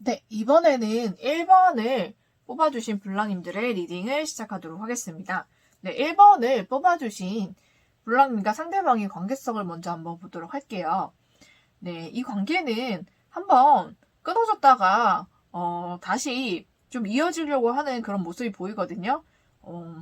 네, 이번에는 1번을 뽑아주신 블랑님들의 리딩을 시작하도록 하겠습니다. 네, 1번을 뽑아주신 블랑님과 상대방의 관계성을 먼저 한번 보도록 할게요. 네, 이 관계는 한번 끊어졌다가 다시 좀 이어지려고 하는 그런 모습이 보이거든요.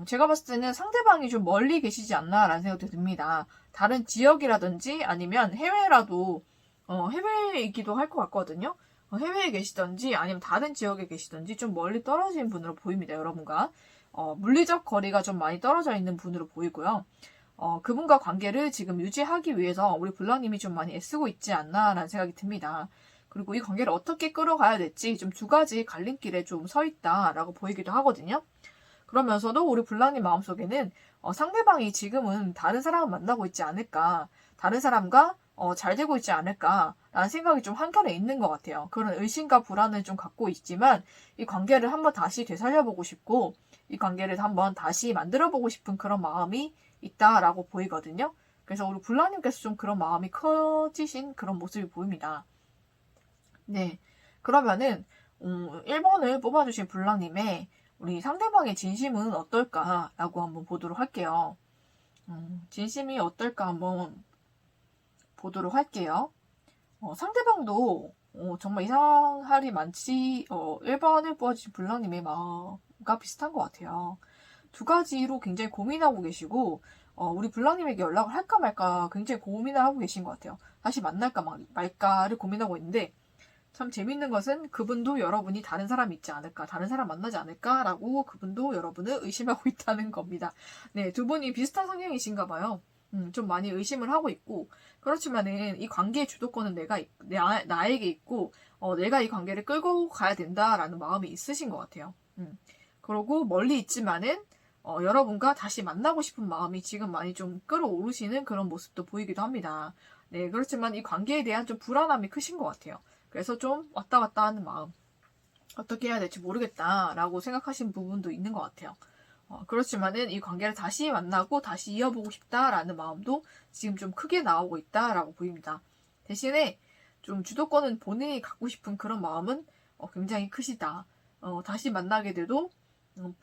제가 봤을 때는 상대방이 좀 멀리 계시지 않나라는 생각도 듭니다. 다른 지역이라든지 아니면 해외라도 해외이기도 할 것 같거든요. 해외에 계시던지 아니면 다른 지역에 계시던지 좀 멀리 떨어진 분으로 보입니다. 여러분과 물리적 거리가 좀 많이 떨어져 있는 분으로 보이고요. 그분과 관계를 지금 유지하기 위해서 우리 블랑님이 좀 많이 애쓰고 있지 않나라는 생각이 듭니다. 그리고 이 관계를 어떻게 끌어가야 될지 좀 두 가지 갈림길에 좀 서 있다라고 보이기도 하거든요. 그러면서도 우리 블랑님 마음속에는 상대방이 지금은 다른 사람을 만나고 있지 않을까, 다른 사람과 잘 되고 있지 않을까라는 생각이 좀 한켠에 있는 것 같아요. 그런 의심과 불안을 좀 갖고 있지만 이 관계를 한번 다시 되살려보고 싶고 이 관계를 한번 다시 만들어보고 싶은 그런 마음이 있다라고 보이거든요. 그래서 우리 블랑님께서 좀 그런 마음이 커지신 그런 모습이 보입니다. 네, 그러면은 1번을 뽑아주신 블랑님의 우리 상대방의 진심은 어떨까라고 한번 보도록 할게요. 진심이 어떨까 한번 보도록 할게요. 상대방도 정말 이상할이 많지 1번을 뽑아주신 블랑님의 마음과 비슷한 것 같아요. 두 가지로 굉장히 고민하고 계시고 우리 블랑님에게 연락을 할까 말까 굉장히 고민을 하고 계신 것 같아요. 다시 만날까 말까를 고민하고 있는데 참 재밌는 것은 그분도 여러분이 다른 사람 있지 않을까, 다른 사람 만나지 않을까라고 그분도 여러분을 의심하고 있다는 겁니다. 네, 두 분이 비슷한 성향이신가 봐요. 좀 많이 의심을 하고 있고, 그렇지만은 이 관계의 주도권은 나에게 있고, 내가 이 관계를 끌고 가야 된다라는 마음이 있으신 것 같아요. 그러고 멀리 있지만은, 여러분과 다시 만나고 싶은 마음이 지금 많이 좀 끌어오르시는 그런 모습도 보이기도 합니다. 네, 그렇지만 이 관계에 대한 좀 불안함이 크신 것 같아요. 그래서 좀 왔다 갔다 하는 마음. 어떻게 해야 될지 모르겠다라고 생각하신 부분도 있는 것 같아요. 그렇지만은 이 관계를 다시 만나고 다시 이어보고 싶다라는 마음도 지금 좀 크게 나오고 있다라고 보입니다. 대신에 좀 주도권은 본인이 갖고 싶은 그런 마음은 굉장히 크시다. 다시 만나게 돼도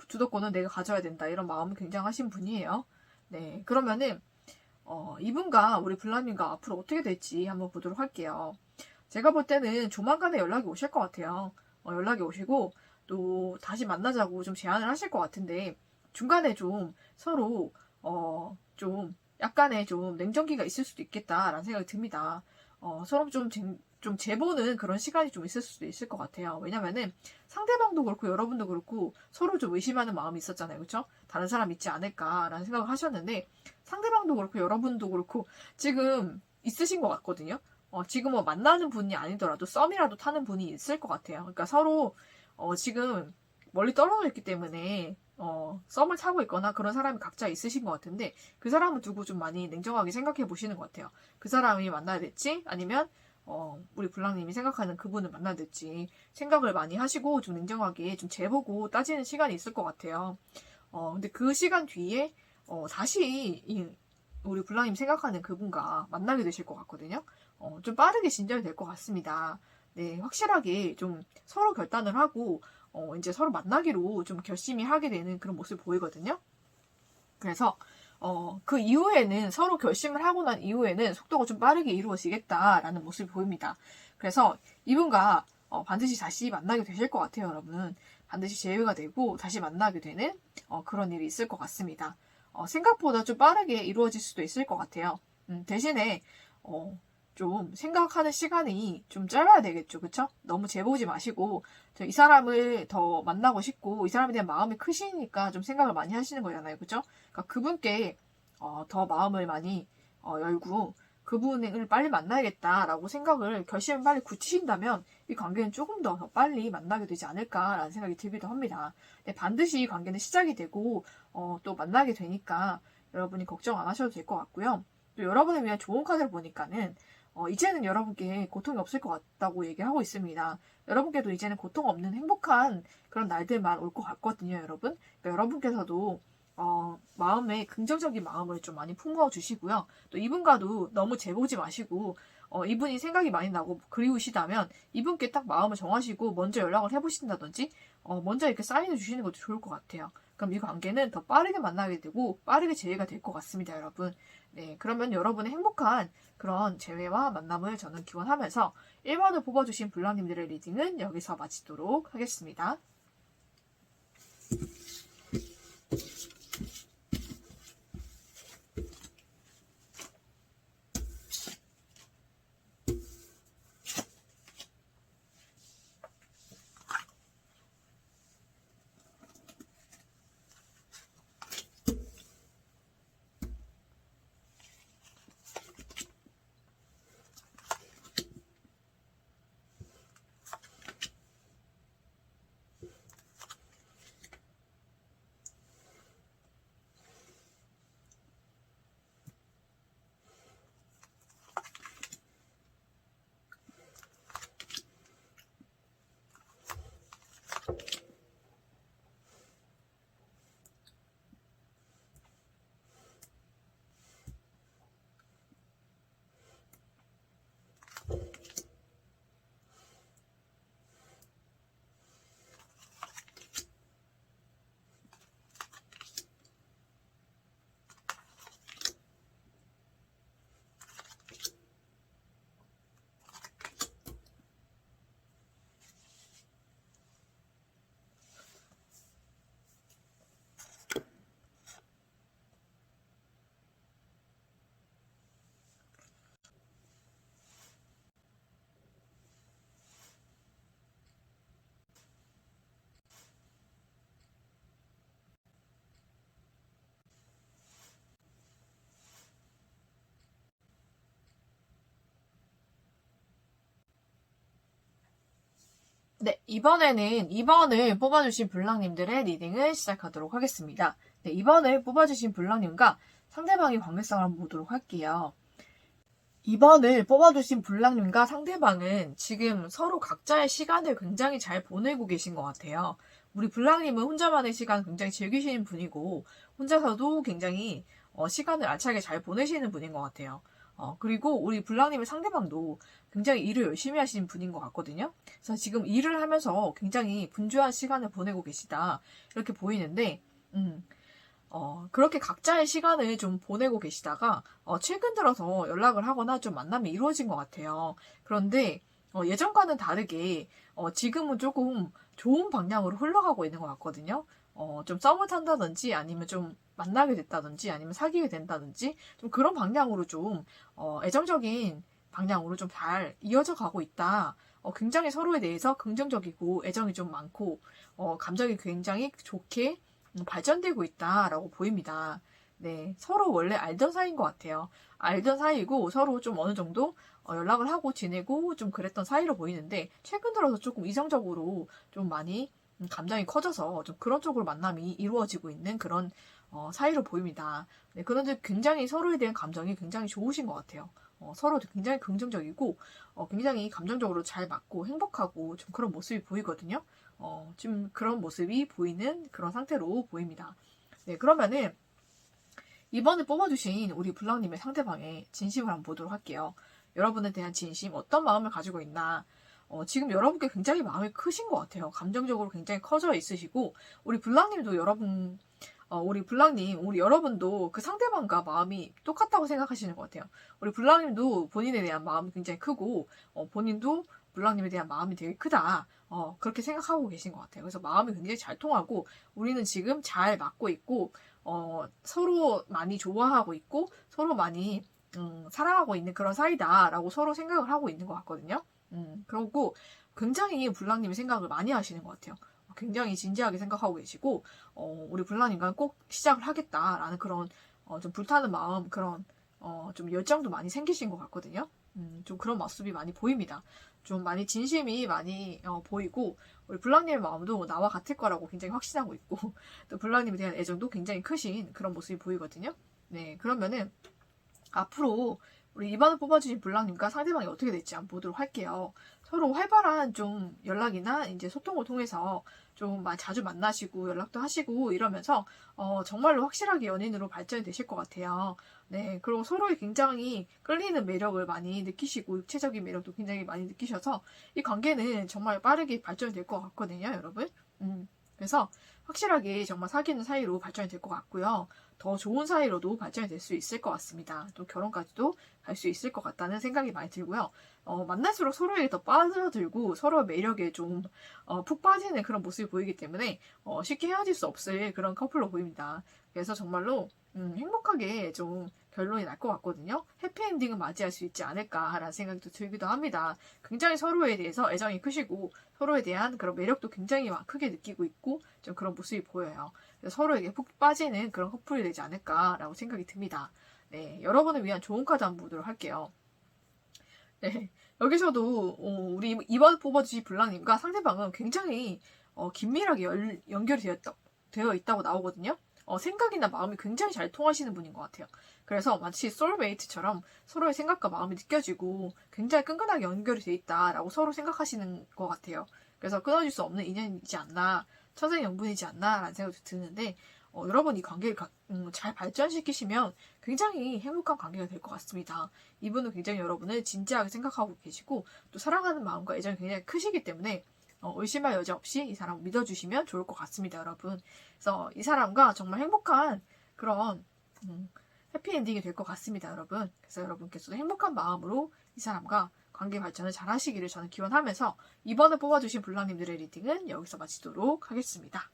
주도권은 내가 가져야 된다. 이런 마음은 굉장하신 분이에요. 네, 그러면은 이분과 우리 블라님과 앞으로 어떻게 될지 한번 보도록 할게요. 제가 볼 때는 조만간에 연락이 오실 것 같아요. 연락이 오시고 또 다시 만나자고 좀 제안을 하실 것 같은데 중간에 좀 서로 좀 약간의 좀 냉정기가 있을 수도 있겠다라는 생각이 듭니다. 서로 좀 재보는 그런 시간이 좀 있을 수도 있을 것 같아요. 왜냐면은 상대방도 그렇고 여러분도 그렇고 서로 좀 의심하는 마음이 있었잖아요. 그렇죠? 다른 사람 있지 않을까라는 생각을 하셨는데 상대방도 그렇고 여러분도 그렇고 지금 있으신 것 같거든요. 지금 뭐 만나는 분이 아니더라도 썸이라도 타는 분이 있을 것 같아요. 그러니까 서로 지금 멀리 떨어져 있기 때문에 썸을 타고 있거나 그런 사람이 각자 있으신 것 같은데 그 사람을 두고 좀 많이 냉정하게 생각해 보시는 것 같아요. 그 사람이 만나야 될지 아니면 우리 블랑님이 생각하는 그분을 만나야 될지 생각을 많이 하시고 좀 냉정하게 좀 재보고 따지는 시간이 있을 것 같아요. 근데 그 시간 뒤에 다시 우리 블랑님 생각하는 그분과 만나게 되실 것 같거든요. 좀 빠르게 진전이 될 것 같습니다. 네, 확실하게 좀 서로 결단을 하고, 이제 서로 만나기로 좀 결심이 하게 되는 그런 모습을 보이거든요. 그래서, 그 이후에는 서로 결심을 하고 난 이후에는 속도가 좀 빠르게 이루어지겠다라는 모습이 보입니다. 그래서 이분과 반드시 다시 만나게 되실 것 같아요, 여러분. 반드시 재회가 되고 다시 만나게 되는 그런 일이 있을 것 같습니다. 생각보다 좀 빠르게 이루어질 수도 있을 것 같아요. 대신에 좀 생각하는 시간이 좀 짧아야 되겠죠. 그쵸? 너무 재보지 마시고 이 사람을 더 만나고 싶고 이 사람에 대한 마음이 크시니까 좀 생각을 많이 하시는 거잖아요. 그쵸? 그러니까 그분께 더 마음을 많이 열고 그분을 빨리 만나야겠다라고 생각을 결심을 빨리 굳히신다면 이 관계는 조금 더 빨리 만나게 되지 않을까라는 생각이 들기도 합니다. 반드시 이 관계는 시작이 되고 또 만나게 되니까 여러분이 걱정 안 하셔도 될 것 같고요. 또 여러분을 위한 좋은 카드를 보니까는 이제는 여러분께 고통이 없을 것 같다고 얘기하고 있습니다. 여러분께도 이제는 고통 없는 행복한 그런 날들만 올 것 같거든요, 여러분. 그러니까 여러분께서도 마음에 긍정적인 마음을 좀 많이 품어 주시고요. 또 이분과도 너무 재보지 마시고 이분이 생각이 많이 나고 그리우시다면 이분께 딱 마음을 정하시고 먼저 연락을 해보신다든지 먼저 이렇게 사인을 주시는 것도 좋을 것 같아요. 그럼 이 관계는 더 빠르게 만나게 되고 빠르게 재회가 될 것 같습니다, 여러분. 네, 그러면 여러분의 행복한 그런 재회와 만남을 저는 기원하면서 1번을 뽑아주신 블랑님들의 리딩은 여기서 마치도록 하겠습니다. 네, 이번에는 2번을 뽑아주신 블랑님들의 리딩을 시작하도록 하겠습니다. 네, 2번을 뽑아주신 블랑님과 상대방의 관계성을 한번 보도록 할게요. 2번을 뽑아주신 블랑님과 상대방은 지금 서로 각자의 시간을 굉장히 잘 보내고 계신 것 같아요. 우리 블랑님은 혼자만의 시간 굉장히 즐기시는 분이고 혼자서도 굉장히 시간을 알차게 잘 보내시는 분인 것 같아요. 그리고 우리 블랑님의 상대방도 굉장히 일을 열심히 하시는 분인 것 같거든요. 그래서 지금 일을 하면서 굉장히 분주한 시간을 보내고 계시다. 이렇게 보이는데, 그렇게 각자의 시간을 좀 보내고 계시다가, 최근 들어서 연락을 하거나 좀 만남이 이루어진 것 같아요. 그런데, 예전과는 다르게, 지금은 조금 좋은 방향으로 흘러가고 있는 것 같거든요. 좀 썸을 탄다든지 아니면 좀 만나게 됐다든지 아니면 사귀게 된다든지 좀 그런 방향으로 좀 애정적인 방향으로 좀 잘 이어져 가고 있다. 굉장히 서로에 대해서 긍정적이고 애정이 좀 많고 감정이 굉장히 좋게 발전되고 있다라고 보입니다. 네, 서로 원래 알던 사이인 것 같아요. 알던 사이고 서로 좀 어느 정도 연락을 하고 지내고 좀 그랬던 사이로 보이는데 최근 들어서 조금 이성적으로 좀 많이 감정이 커져서 좀 그런 쪽으로 만남이 이루어지고 있는 그런 사이로 보입니다. 네, 그런데 굉장히 서로에 대한 감정이 굉장히 좋으신 것 같아요. 서로 굉장히 긍정적이고 굉장히 감정적으로 잘 맞고 행복하고 좀 그런 모습이 보이거든요. 지금 그런 모습이 보이는 그런 상태로 보입니다. 네, 그러면은 이번에 뽑아주신 우리 블랑님의 상대방의 진심을 한번 보도록 할게요. 여러분에 대한 진심, 어떤 마음을 가지고 있나. 지금 여러분께 굉장히 마음이 크신 것 같아요. 감정적으로 굉장히 커져 있으시고, 우리 블랑님도 여러분, 우리 블랑님, 우리 여러분도 그 상대방과 마음이 똑같다고 생각하시는 것 같아요. 우리 블랑님도 본인에 대한 마음이 굉장히 크고, 본인도 블랑님에 대한 마음이 되게 크다. 그렇게 생각하고 계신 것 같아요. 그래서 마음이 굉장히 잘 통하고, 우리는 지금 잘 맞고 있고, 서로 많이 좋아하고 있고, 서로 많이, 사랑하고 있는 그런 사이다라고 서로 생각을 하고 있는 것 같거든요. 그리고 굉장히 블랑님이 생각을 많이 하시는 것 같아요. 굉장히 진지하게 생각하고 계시고, 우리 블랑님과 꼭 시작을 하겠다라는 그런, 좀 불타는 마음, 그런, 좀 열정도 많이 생기신 것 같거든요. 좀 그런 모습이 많이 보입니다. 좀 많이 진심이 많이 보이고, 우리 블랑님의 마음도 나와 같을 거라고 굉장히 확신하고 있고, 또 블랑님에 대한 애정도 굉장히 크신 그런 모습이 보이거든요. 네, 그러면은, 앞으로 우리 2번을 뽑아주신 블랑님과 상대방이 어떻게 될지 한번 보도록 할게요. 서로 활발한 좀 연락이나 이제 소통을 통해서 좀 자주 만나시고 연락도 하시고 이러면서 정말로 확실하게 연인으로 발전이 되실 것 같아요. 네, 그리고 서로의 굉장히 끌리는 매력을 많이 느끼시고 육체적인 매력도 굉장히 많이 느끼셔서 이 관계는 정말 빠르게 발전이 될 것 같거든요, 여러분. 그래서 확실하게 정말 사귀는 사이로 발전이 될 것 같고요. 더 좋은 사이로도 발전이 될 수 있을 것 같습니다. 또 결혼까지도 갈 수 있을 것 같다는 생각이 많이 들고요. 만날수록 서로에게 더 빠져들고 서로의 매력에 좀 푹 빠지는 그런 모습이 보이기 때문에 쉽게 헤어질 수 없을 그런 커플로 보입니다. 그래서 정말로 행복하게 좀 결론이 날 것 같거든요. 해피엔딩을 맞이할 수 있지 않을까라는 생각도 들기도 합니다. 굉장히 서로에 대해서 애정이 크시고 서로에 대한 그런 매력도 굉장히 크게 느끼고 있고 좀 그런 모습이 보여요. 그래서 서로에게 푹 빠지는 그런 커플이 되지 않을까라고 생각이 듭니다. 네, 여러분을 위한 좋은 카드 한번 보도록 할게요. 네, 여기서도 우리 이번 뽑아주신 블랑님과 상대방은 굉장히 긴밀하게 연결이 되어 있다고 나오거든요. 생각이나 마음이 굉장히 잘 통하시는 분인 것 같아요. 그래서 마치 소울메이트처럼 서로의 생각과 마음이 느껴지고 굉장히 끈끈하게 연결이 되어 있다라고 서로 생각하시는 것 같아요. 그래서 끊어질 수 없는 인연이지 않나, 천생연분이지 않나라는 생각이 드는데 여러분 이 관계를 잘 발전시키시면 굉장히 행복한 관계가 될 것 같습니다. 이분은 굉장히 여러분을 진지하게 생각하고 계시고 또 사랑하는 마음과 애정이 굉장히 크시기 때문에 의심할 여지 없이 이 사람 믿어주시면 좋을 것 같습니다, 여러분. 그래서 이 사람과 정말 행복한 그런 해피엔딩이 될 것 같습니다, 여러분. 그래서 여러분께서도 행복한 마음으로 이 사람과 관계 발전을 잘 하시기를 저는 기원하면서 이번에 뽑아주신 블랑님들의 리딩은 여기서 마치도록 하겠습니다.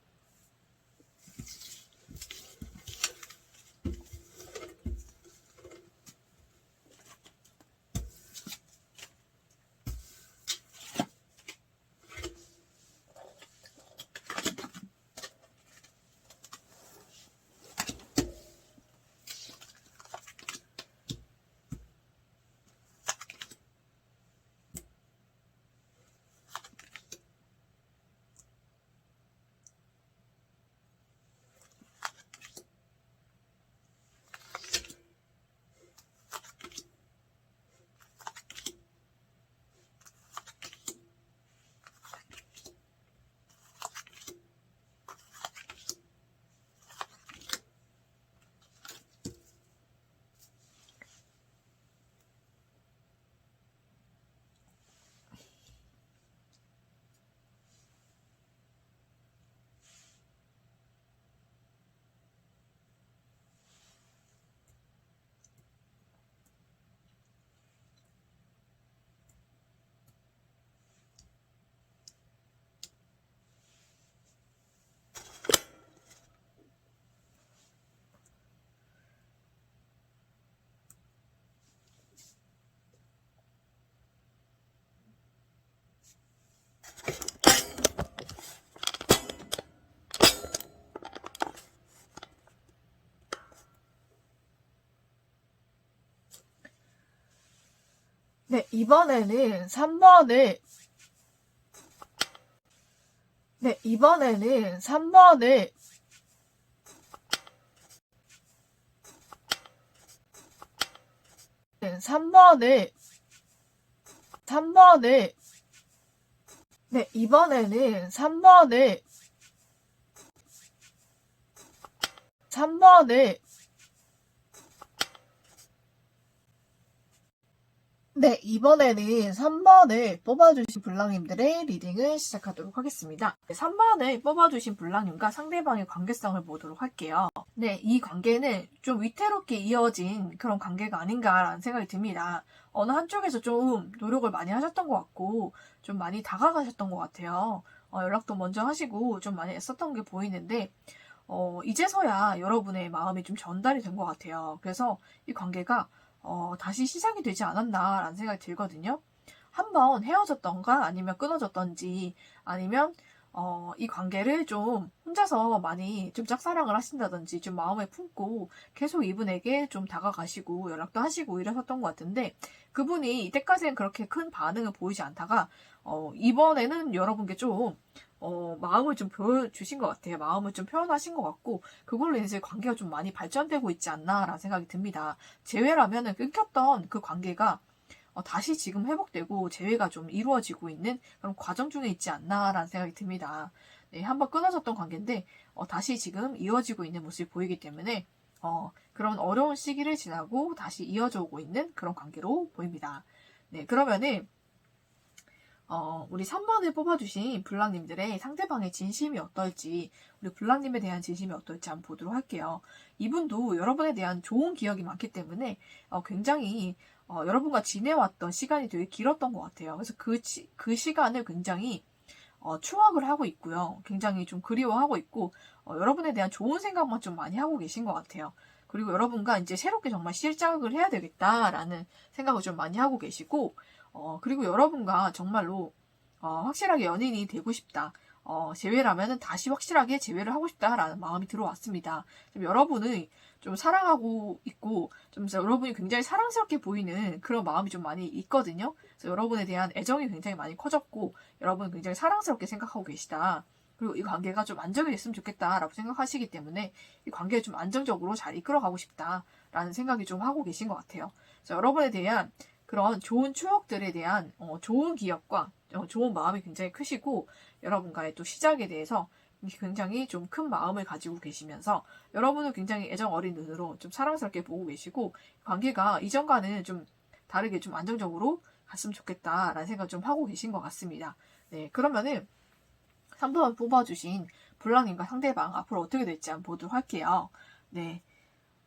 네, 이번에는 3번을 네, 이번에는 3번을 3번을 네, 이번에는 3번을 네, 이번에는 3번을 뽑아주신 블랑님들의 리딩을 시작하도록 하겠습니다. 3번을 뽑아주신 블랑님과 상대방의 관계성을 보도록 할게요. 네, 이 관계는 좀 위태롭게 이어진 그런 관계가 아닌가라는 생각이 듭니다. 어느 한쪽에서 좀 노력을 많이 하셨던 것 같고 좀 많이 다가가셨던 것 같아요. 연락도 먼저 하시고 좀 많이 애썼던 게 보이는데 이제서야 여러분의 마음이 좀 전달이 된 것 같아요. 그래서 이 관계가 다시 시작이 되지 않았나라는 생각이 들거든요. 한번 헤어졌던가 아니면 끊어졌던지 아니면 이 관계를 좀 혼자서 많이 좀 짝사랑을 하신다든지 좀 마음에 품고 계속 이분에게 좀 다가가시고 연락도 하시고 이러셨던 것 같은데 그분이 이때까지는 그렇게 큰 반응을 보이지 않다가 이번에는 여러분께 좀 마음을 좀 보여주신 것 같아요. 마음을 좀 표현하신 것 같고 그걸로 인해서 관계가 좀 많이 발전되고 있지 않나라는 생각이 듭니다. 재회라면은 끊겼던 그 관계가 다시 지금 회복되고 재회가 좀 이루어지고 있는 그런 과정 중에 있지 않나라는 생각이 듭니다. 네, 한번 끊어졌던 관계인데 다시 지금 이어지고 있는 모습이 보이기 때문에 그런 어려운 시기를 지나고 다시 이어져 오고 있는 그런 관계로 보입니다. 네, 그러면은 우리 3번을 뽑아주신 블랑님들의 상대방의 진심이 어떨지, 우리 블랑님에 대한 진심이 어떨지 한번 보도록 할게요. 이분도 여러분에 대한 좋은 기억이 많기 때문에 굉장히 여러분과 지내왔던 시간이 되게 길었던 것 같아요. 그래서 그 시간을 굉장히 추억을 하고 있고요. 굉장히 좀 그리워하고 있고, 여러분에 대한 좋은 생각만 좀 많이 하고 계신 것 같아요. 그리고 여러분과 이제 새롭게 정말 시작을 해야 되겠다라는 생각을 좀 많이 하고 계시고, 그리고 여러분과 정말로 확실하게 연인이 되고 싶다. 재회라면은 다시 확실하게 재회를 하고 싶다라는 마음이 들어왔습니다. 좀 여러분을 좀 사랑하고 있고, 좀 여러분이 굉장히 사랑스럽게 보이는 그런 마음이 좀 많이 있거든요. 그래서 여러분에 대한 애정이 굉장히 많이 커졌고, 여러분은 굉장히 사랑스럽게 생각하고 계시다. 그리고 이 관계가 좀 안정이 됐으면 좋겠다라고 생각하시기 때문에 이 관계를 좀 안정적으로 잘 이끌어가고 싶다라는 생각이 좀 하고 계신 것 같아요. 그래서 여러분에 대한 그런 좋은 추억들에 대한 좋은 기억과 좋은 마음이 굉장히 크시고, 여러분과의 또 시작에 대해서 굉장히 좀 큰 마음을 가지고 계시면서 여러분은 굉장히 애정 어린 눈으로 좀 사랑스럽게 보고 계시고, 관계가 이전과는 좀 다르게 좀 안정적으로 갔으면 좋겠다라는 생각을 좀 하고 계신 것 같습니다. 네, 그러면은 3번 뽑아주신 블랑님과 상대방 앞으로 어떻게 될지 한번 보도록 할게요. 네.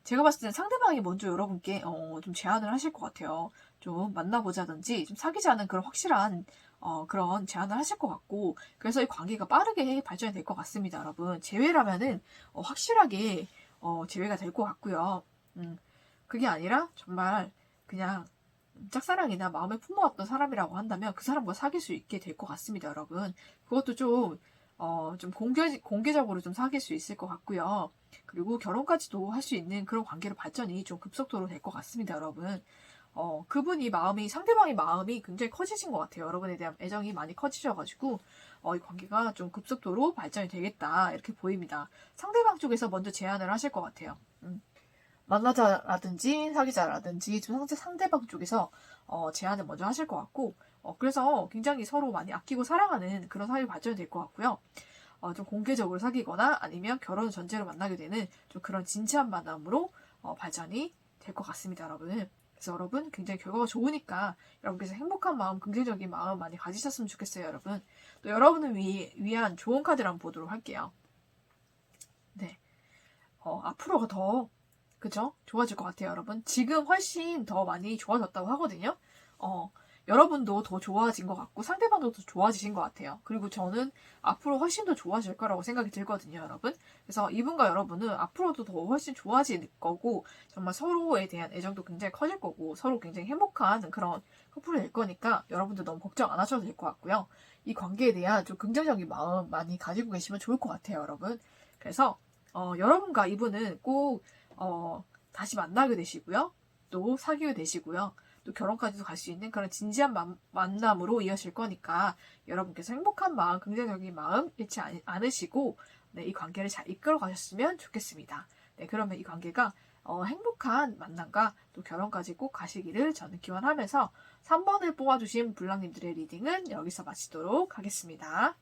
제가 봤을 때는 상대방이 먼저 여러분께 좀 제안을 하실 것 같아요. 좀 만나보자든지 좀 사귀자는 그런 확실한 그런 제안을 하실 것 같고, 그래서 이 관계가 빠르게 발전이 될 것 같습니다, 여러분. 재회라면은 확실하게 재회가 될 것 같고요. 그게 아니라 정말 그냥 짝사랑이나 마음에 품어왔던 사람이라고 한다면 그 사람과 사귈 수 있게 될 것 같습니다, 여러분. 그것도 좀 공개적으로 좀 사귈 수 있을 것 같고요. 그리고 결혼까지도 할 수 있는 그런 관계로 발전이 좀 급속도로 될 것 같습니다, 여러분. 상대방의 마음이 굉장히 커지신 것 같아요. 여러분에 대한 애정이 많이 커지셔가지고, 이 관계가 좀 급속도로 발전이 되겠다, 이렇게 보입니다. 상대방 쪽에서 먼저 제안을 하실 것 같아요. 만나자라든지 사귀자라든지 좀 상대방 쪽에서 제안을 먼저 하실 것 같고, 그래서 굉장히 서로 많이 아끼고 사랑하는 그런 사이 발전이 될 것 같고요. 좀 공개적으로 사귀거나 아니면 결혼 전제로 만나게 되는 좀 그런 진지한 만남으로 발전이 될 것 같습니다, 여러분. 그래서 여러분 굉장히 결과가 좋으니까 여러분께서 행복한 마음, 긍정적인 마음 많이 가지셨으면 좋겠어요, 여러분. 또 여러분을 위한 좋은 카드를 한번 보도록 할게요. 네. 앞으로가 더 그죠? 좋아질 것 같아요, 여러분. 지금 훨씬 더 많이 좋아졌다고 하거든요. 여러분도 더 좋아진 것 같고 상대방도 더 좋아지신 것 같아요. 그리고 저는 앞으로 훨씬 더 좋아질 거라고 생각이 들거든요, 여러분. 그래서 이분과 여러분은 앞으로도 더 훨씬 좋아질 거고, 정말 서로에 대한 애정도 굉장히 커질 거고, 서로 굉장히 행복한 그런 커플이 될 거니까 여러분도 너무 걱정 안 하셔도 될 것 같고요. 이 관계에 대한 좀 긍정적인 마음 많이 가지고 계시면 좋을 것 같아요, 여러분. 그래서 여러분과 이분은 꼭 다시 만나게 되시고요. 또 사귀게 되시고요. 또 결혼까지도 갈 수 있는 그런 진지한 만남으로 이어질 거니까 여러분께서 행복한 마음, 긍정적인 마음 잃지 않으시고, 네, 이 관계를 잘 이끌어 가셨으면 좋겠습니다. 네, 그러면 이 관계가 행복한 만남과 또 결혼까지 꼭 가시기를 저는 기원하면서 3번을 뽑아주신 블랑님들의 리딩은 여기서 마치도록 하겠습니다.